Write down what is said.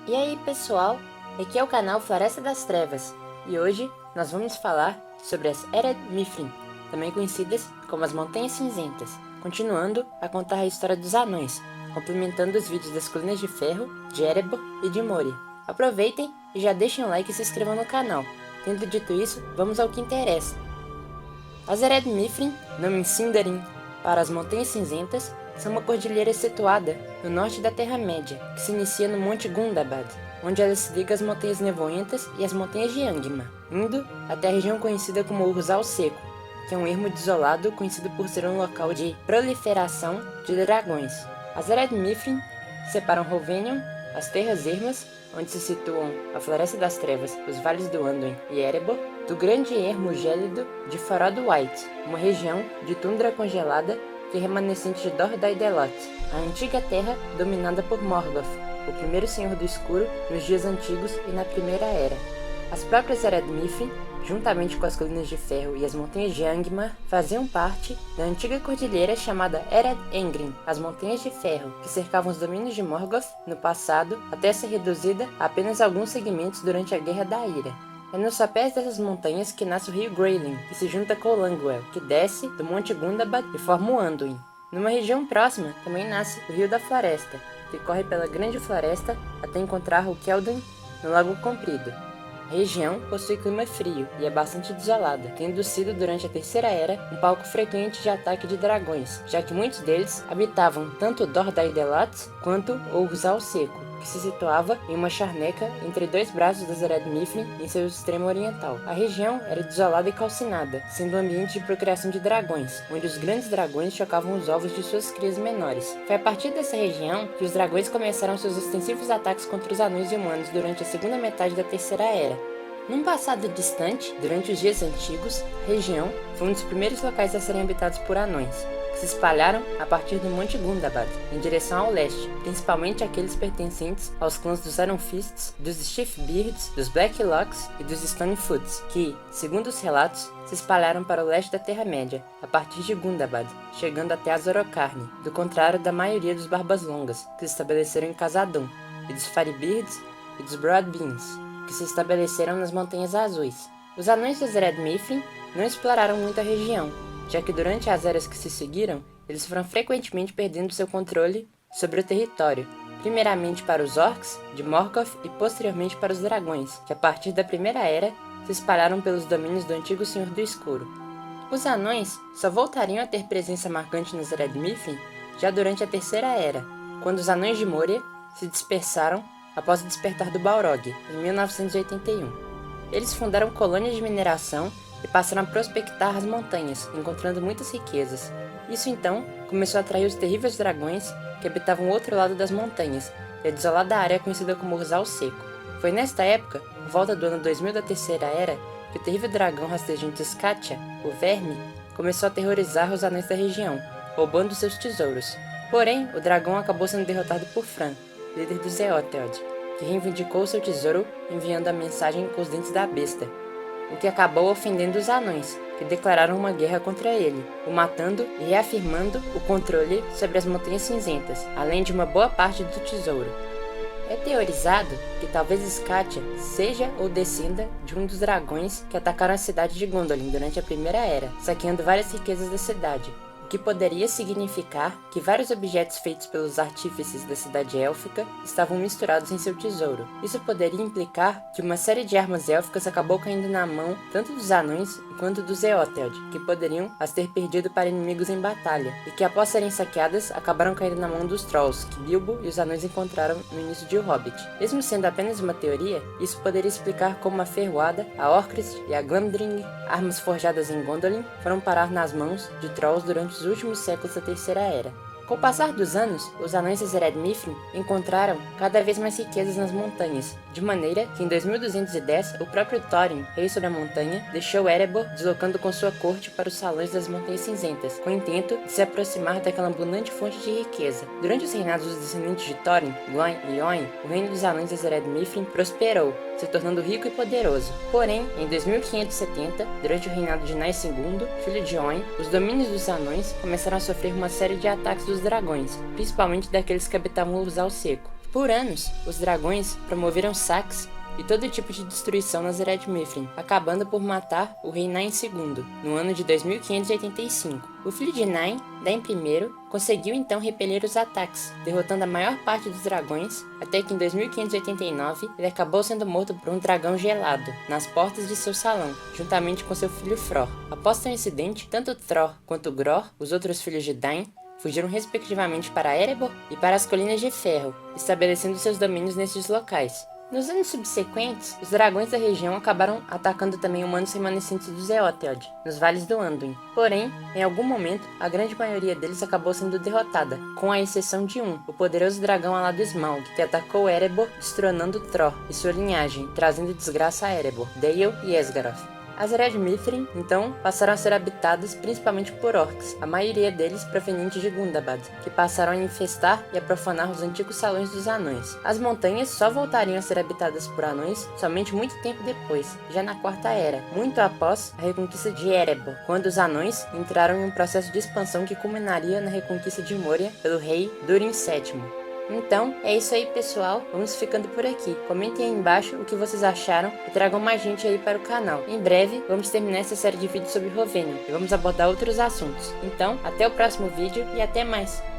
E aí pessoal, aqui é o canal Floresta das Trevas e hoje nós vamos falar sobre as Ered Mithrin, também conhecidas como as Montanhas Cinzentas, continuando a contar a história dos anões, complementando os vídeos das Colinas de Ferro, de Erebor e de Moria. Aproveitem e já deixem o like e se inscrevam no canal. Tendo dito isso, vamos ao que interessa. As Ered Mithrin, nome em Sindarin para as Montanhas Cinzentas, são uma cordilheira situada no norte da Terra-média, que se inicia no Monte Gundabad, onde ela se liga às Montanhas Nevoentas e às Montanhas de Angmar, indo até a região conhecida como Urzal Seco, que é um ermo desolado conhecido por ser um local de proliferação de dragões. As Ered Mithrin separam Hovenion, as Terras Ermas, onde se situam a Floresta das Trevas, os Vales do Anduin e Erebor, do grande ermo gélido de Farod White, uma região de tundra congelada que é remanescente de Dor Daidalos, a antiga terra dominada por Morgoth, o primeiro Senhor do Escuro nos dias antigos e na Primeira Era. As próprias Ered Mithrin, juntamente com as Colinas de Ferro e as Montanhas de Angmar, faziam parte da antiga cordilheira chamada Ered Engrin, as Montanhas de Ferro, que cercavam os domínios de Morgoth no passado, até ser reduzida a apenas alguns segmentos durante a Guerra da Ira. É nos sopés dessas montanhas que nasce o rio Greylin, que se junta com o Langwell, que desce do Monte Gundabad e forma o Anduin. Numa região próxima também nasce o Rio da Floresta, que corre pela Grande Floresta até encontrar o Keldon no Lago Comprido. A região possui clima frio e é bastante desolada, tendo sido durante a Terceira Era um palco frequente de ataque de dragões, já que muitos deles habitavam tanto Dor Daidalos quanto o Urzal Seco, que se situava em uma charneca entre dois braços das Ered Mithrin em seu extremo oriental. A região era desolada e calcinada, sendo um ambiente de procriação de dragões, onde os grandes dragões chocavam os ovos de suas crias menores. Foi a partir dessa região que os dragões começaram seus extensivos ataques contra os anões e humanos durante a segunda metade da Terceira Era. Num passado distante, durante os dias antigos, a região foi um dos primeiros locais a serem habitados por anões, que se espalharam a partir do Monte Gundabad, em direção ao leste, principalmente aqueles pertencentes aos clãs dos Iron Fists, dos Stiffbeards, dos Blacklocks e dos Stonefoots, que, segundo os relatos, se espalharam para o leste da Terra-média, a partir de Gundabad, chegando até Azor-Okarne, do contrário da maioria dos Barbas Longas, que se estabeleceram em Khazad-dûm, e dos Faribeards e dos Broadbeans, que se estabeleceram nas Montanhas Azuis. Os anões das Ered Mithrin não exploraram muito a região, já que durante as eras que se seguiram, eles foram frequentemente perdendo seu controle sobre o território, primeiramente para os Orcs de Morgoth e posteriormente para os dragões, que a partir da Primeira Era se espalharam pelos domínios do antigo Senhor do Escuro. Os anões só voltariam a ter presença marcante nas Ered Mithrin já durante a Terceira Era, quando os anões de Moria se dispersaram após o despertar do Balrog, em 1981. Eles fundaram colônias de mineração e passaram a prospectar as montanhas, encontrando muitas riquezas. Isso então começou a atrair os terríveis dragões que habitavam o outro lado das montanhas, e a desolada área conhecida como Urzal Seco. Foi nesta época, por volta do ano 2000 da Terceira Era, que o terrível dragão rastejante Skatia, o Verme, começou a aterrorizar os anões da região, roubando seus tesouros. Porém, o dragão acabou sendo derrotado por Fran, líder dos Eotheod, que reivindicou seu tesouro enviando a mensagem com os dentes da besta, o que acabou ofendendo os anões, que declararam uma guerra contra ele, o matando e reafirmando o controle sobre as Montanhas Cinzentas, além de uma boa parte do tesouro. É teorizado que talvez Skatia seja ou descenda de um dos dragões que atacaram a cidade de Gondolin durante a Primeira Era, saqueando várias riquezas da cidade, o que poderia significar que vários objetos feitos pelos artífices da cidade élfica estavam misturados em seu tesouro. Isso poderia implicar que uma série de armas élficas acabou caindo na mão tanto dos anões quanto dos Eotheod, que poderiam as ter perdido para inimigos em batalha, e que após serem saqueadas, acabaram caindo na mão dos Trolls, que Bilbo e os anões encontraram no início de O Hobbit. Mesmo sendo apenas uma teoria, isso poderia explicar como a Ferroada, a Orcrist e a Glamdring, armas forjadas em Gondolin, foram parar nas mãos de Trolls durante os últimos séculos da Terceira Era. Com o passar dos anos, os anões das Ered Mithrin encontraram cada vez mais riquezas nas montanhas, de maneira que em 2210 o próprio Thorin, rei sobre a montanha, deixou Erebor deslocando com sua corte para os salões das Montanhas Cinzentas, com o intento de se aproximar daquela abundante fonte de riqueza. Durante os reinados dos descendentes de Thorin, Glóin e Oin, o reino dos anões das Ered Mithrin prosperou, se tornando rico e poderoso. Porém, em 2570, durante o reinado de Nai II, filho de Oin, os domínios dos anões começaram a sofrer uma série de ataques dos dragões, principalmente daqueles que habitavam o Urzal Seco. Por anos, os dragões promoveram saques e todo tipo de destruição nas Ered Mithrin, acabando por matar o rei Nain II, no ano de 2585. O filho de Nain, Dain I, conseguiu então repelir os ataques, derrotando a maior parte dos dragões, até que em 2589 ele acabou sendo morto por um dragão gelado, nas portas de seu salão, juntamente com seu filho Fror. Após seu incidente, tanto Thror quanto Gror, os outros filhos de Dain, fugiram respectivamente para Erebor e para as Colinas de Ferro, estabelecendo seus domínios nesses locais. Nos anos subsequentes, os dragões da região acabaram atacando também humanos remanescentes do Zeotheod, nos vales do Anduin. Porém, em algum momento, a grande maioria deles acabou sendo derrotada, com a exceção de um, o poderoso dragão alado Smaug, que atacou Erebor, destronando Thror e sua linhagem, trazendo desgraça a Erebor, Dale e Esgaroth. As Ered Mithrin, então, passaram a ser habitadas principalmente por orcs, a maioria deles provenientes de Gundabad, que passaram a infestar e a profanar os antigos salões dos anões. As montanhas só voltariam a ser habitadas por anões somente muito tempo depois, já na Quarta Era, muito após a reconquista de Erebor, quando os anões entraram em um processo de expansão que culminaria na reconquista de Moria pelo rei Durin VII. Então, é isso aí, pessoal. Vamos ficando por aqui. Comentem aí embaixo o que vocês acharam e tragam mais gente aí para o canal. Em breve, vamos terminar essa série de vídeos sobre Rovenia e vamos abordar outros assuntos. Então, até o próximo vídeo e até mais!